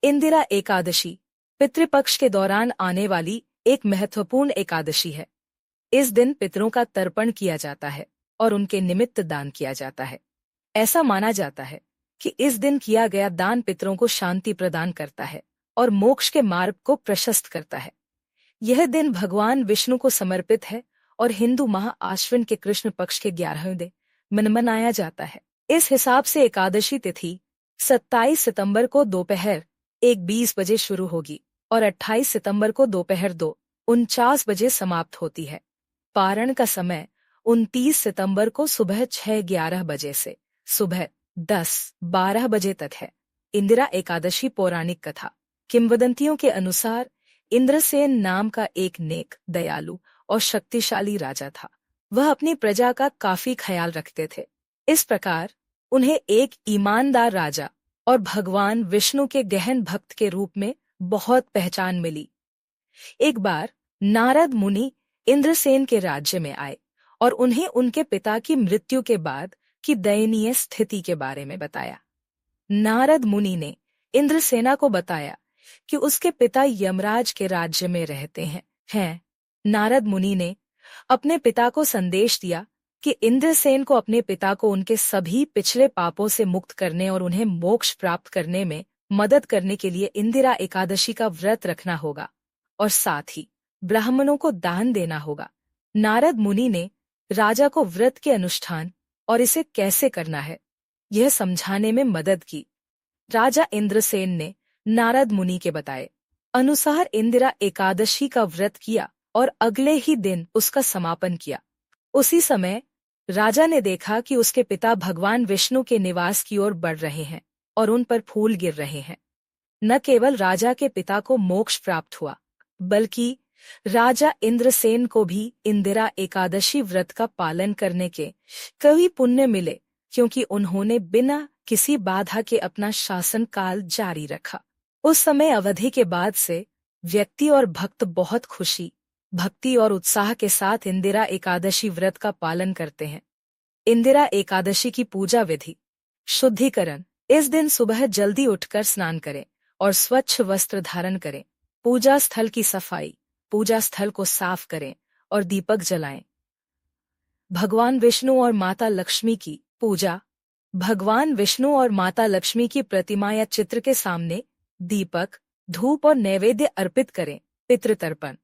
इंदिरा एकादशी पितृपक्ष के दौरान आने वाली एक महत्वपूर्ण एकादशी है। इस दिन पितरों का तर्पण किया जाता है और उनके निमित्त दान किया जाता है। ऐसा माना जाता है कि इस दिन किया गया दान पितरों को शांति प्रदान करता है और मोक्ष के मार्ग को प्रशस्त करता है। यह दिन भगवान विष्णु को समर्पित है और हिंदू माह आश्विन के कृष्ण पक्ष के 11वें दिन मनाया जाता है। इस हिसाब से एकादशी तिथि 27 सितंबर को दोपहर 1:20 बजे शुरू होगी और 28 सितंबर को दोपहर 2:49 बजे समाप्त होती है। पारण का समय 29 सितंबर को सुबह 6:11 बजे से सुबह 10:12 बजे तक है। इंदिरा एकादशी पौराणिक कथा। किंवदंतियों के अनुसार इंद्रसेन नाम का एक नेक, दयालु और शक्तिशाली राजा था। वह अपनी प्रजा का काफी ख्याल रखते थे। इस प्रकार उन्हें एक ईमानदार राजा और भगवान विष्णु के गहन भक्त के रूप में बहुत पहचान मिली। एक बार नारद मुनि इंद्रसेन के राज्य में आए और उन्हें उनके पिता की मृत्यु के बाद की दयनीय स्थिति के बारे में बताया। नारद मुनि ने इंद्रसेना को बताया कि उसके पिता यमराज के राज्य में रहते हैं। नारद मुनि ने अपने पिता को संदेश दिया कि इंद्रसेन को अपने पिता को उनके सभी पिछले पापों से मुक्त करने और उन्हें मोक्ष प्राप्त करने में मदद करने के लिए इंदिरा एकादशी का व्रत रखना होगा और साथ ही ब्राह्मणों को दान देना होगा। नारद मुनि ने राजा को व्रत के अनुष्ठान और इसे कैसे करना है यह समझाने में मदद की। राजा इंद्रसेन ने नारद मुनि के बताए अनुसार इंदिरा एकादशी का व्रत किया और अगले ही दिन उसका समापन किया। उसी समय राजा ने देखा कि उसके पिता भगवान विष्णु के निवास की ओर बढ़ रहे हैं और उन पर फूल गिर रहे हैं। न केवल राजा के पिता को मोक्ष प्राप्त हुआ, बल्कि राजा इंद्रसेन को भी इंदिरा एकादशी व्रत का पालन करने के कई पुण्य मिले, क्योंकि उन्होंने बिना किसी बाधा के अपना शासन काल जारी रखा। उस समय अवधि के बाद से व्यक्ति और भक्त बहुत खुशी, भक्ति और उत्साह के साथ इंदिरा एकादशी व्रत का पालन करते हैं। इंदिरा एकादशी की पूजा विधि। शुद्धिकरण। इस दिन सुबह जल्दी उठकर स्नान करें और स्वच्छ वस्त्र धारण करें। पूजा स्थल की सफाई। पूजा स्थल को साफ करें और दीपक जलाएं। भगवान विष्णु और माता लक्ष्मी की पूजा। भगवान विष्णु और माता लक्ष्मी की प्रतिमा या चित्र के सामने दीपक, धूप और नैवेद्य अर्पित करें। पितृतर्पण।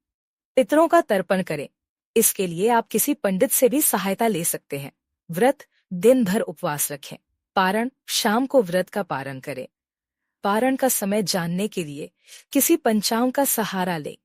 पितरों का तर्पण करें। इसके लिए आप किसी पंडित से भी सहायता ले सकते हैं। व्रत। दिन भर उपवास रखें। पारण। शाम को व्रत का पारण करें। पारण का समय जानने के लिए किसी पंचांग का सहारा लें।